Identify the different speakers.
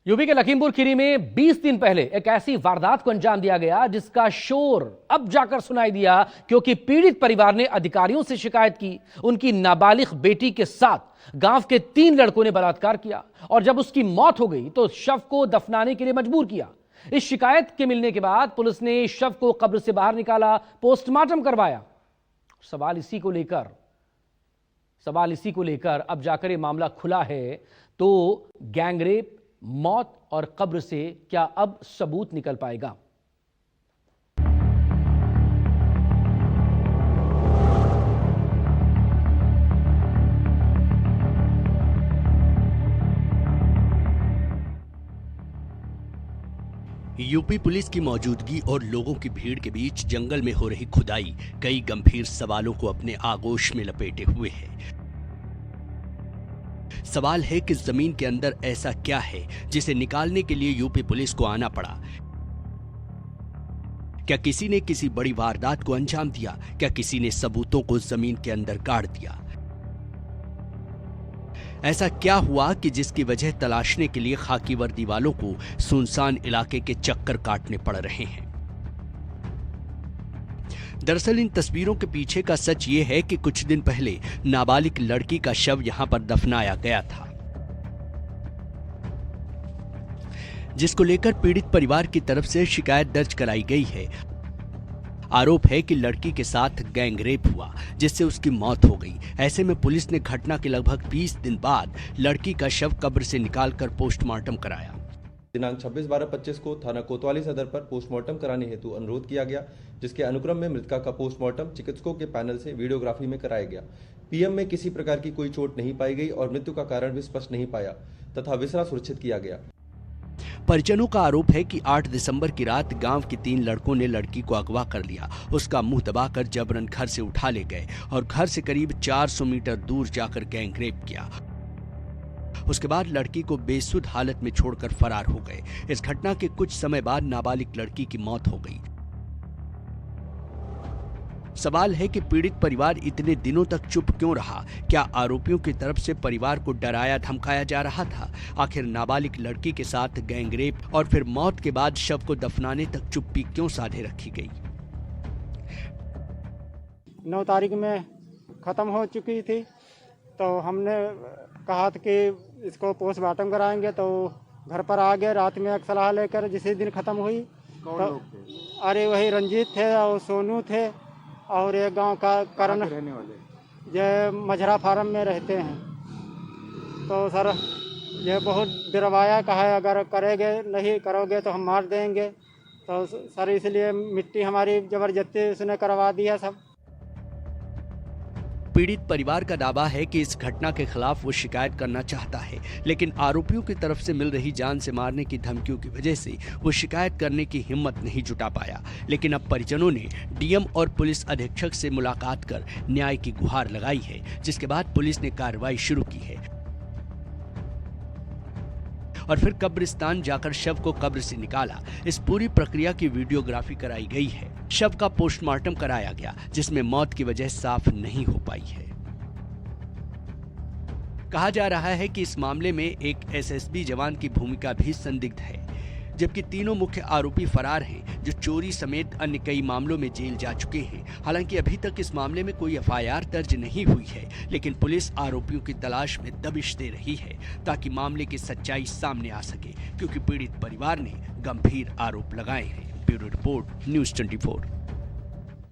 Speaker 1: UP के लखीमपुर खीरी में 20 दिन पहले एक ऐसी वारदात को अंजाम दिया गया जिसका शोर अब जाकर सुनाई दिया क्योंकि पीड़ित परिवार ने अधिकारियों से शिकायत की। उनकी नाबालिग बेटी के साथ गांव के 3 लड़कों ने बलात्कार किया और जब उसकी मौत हो गई तो शव को दफनाने के लिए मजबूर किया। इस शिकायत के मिलने के बाद पुलिस ने शव को कब्र से बाहर निकाला, पोस्टमार्टम करवाया। सवाल इसी को लेकर अब जाकर ये मामला खुला है। तो गैंगरेप, मौत और कब्र से क्या अब सबूत निकल पाएगा?
Speaker 2: यूपी पुलिस की मौजूदगी और लोगों की भीड़ के बीच जंगल में हो रही खुदाई कई गंभीर सवालों को अपने आगोश में लपेटे हुए है। सवाल है कि जमीन के अंदर ऐसा क्या है जिसे निकालने के लिए यूपी पुलिस को आना पड़ा। क्या किसी ने किसी बड़ी वारदात को अंजाम दिया? क्या किसी ने सबूतों को जमीन के अंदर गाड़ दिया? ऐसा क्या हुआ कि जिसकी वजह तलाशने के लिए खाकी वर्दी वालों को सुनसान इलाके के चक्कर काटने पड़ रहे हैं? दरअसल इन तस्वीरों के पीछे का सच ये है कि कुछ दिन पहले नाबालिग लड़की का शव यहां पर दफनाया गया था, जिसको लेकर पीड़ित परिवार की तरफ से शिकायत दर्ज कराई गई है। आरोप है कि लड़की के साथ गैंगरेप हुआ जिससे उसकी मौत हो गई। ऐसे में पुलिस ने घटना के लगभग 20 दिन बाद लड़की का शव कब्र से निकालकर पोस्टमार्टम कराया।
Speaker 3: दिनांक 26/12/25 को थाना कोतवाली सदर पर पोस्टमार्टम कराने हेतु अनुरोध किया गया, जिसके अनुक्रम में मृतका का पोस्टमार्टम चिकित्सकों के पैनल से वीडियोग्राफी में कराया गया। पीएम में किसी प्रकार की कोई चोट नहीं पाई गई और मृत्यु का कारण भी स्पष्ट नहीं पाया तथा विसरा सुरक्षित किया गया।
Speaker 2: परिजनों का आरोप है कि 8 दिसंबर की रात गांव के 3 लड़कों ने लड़की को अगवा कर लिया, उसका मुंह दबाकर जबरन घर से उठा ले गए और घर से करीब 400 मीटर दूर जाकर गैंगरेप किया। उसके बाद लड़की को बेसुध हालत में छोड़कर फरार हो गए। इस घटना के कुछ समय बाद नाबालिग लड़की की मौत हो गई। सवाल है कि पीड़ित परिवार इतने दिनों तक चुप क्यों रहा? क्या आरोपियों की तरफ से परिवार को डराया धमकाया जा रहा था? आखिर नाबालिग लड़की के साथ गैंगरेप और फिर मौत के बाद शव को दफनाने तक चुप्पी क्यों साधे रखी गई?
Speaker 4: 9 तारीख में ख़त्म हो चुकी थी, तो हमने कहा था कि इसको पोस्टमार्टम कराएंगे, तो घर पर आ गए रात में एक सलाह लेकर। जिस दिन ख़त्म हुई तो अरे वही रंजीत थे और सोनू थे और एक गांव का करण रहने वाले जो मझरा फार्म में रहते हैं। तो सर ये बहुत डरवाया, कहा अगर करेंगे नहीं करोगे तो हम मार देंगे। तो सर इसलिए मिट्टी हमारी जबरदस्ती उसने करवा दिया सब।
Speaker 2: पीड़ित परिवार का दावा है कि इस घटना के खिलाफ वो शिकायत करना चाहता है, लेकिन आरोपियों की तरफ से मिल रही जान से मारने की धमकियों की वजह से वो शिकायत करने की हिम्मत नहीं जुटा पाया। लेकिन अब परिजनों ने डीएम और पुलिस अधीक्षक से मुलाकात कर न्याय की गुहार लगाई है, जिसके बाद पुलिस ने कार्रवाई शुरू की है और फिर कब्रिस्तान जाकर शव को कब्र से निकाला। इस पूरी प्रक्रिया की वीडियोग्राफी कराई गई है। शव का पोस्टमार्टम कराया गया, जिसमें मौत की वजह साफ नहीं हो पाई है। कहा जा रहा है कि इस मामले में एक एसएसबी जवान की भूमिका भी संदिग्ध है, जबकि तीनों मुख्य आरोपी फरार हैं, जो चोरी समेत अन्य कई मामलों में जेल जा चुके हैं। हालांकि अभी तक इस मामले में कोई एफआईआर दर्ज नहीं हुई है, लेकिन पुलिस आरोपियों की तलाश में दबिश दे रही है ताकि मामले की सच्चाई सामने आ सके, क्योंकि पीड़ित परिवार ने गंभीर आरोप लगाए हैं। Bureau report, news 24।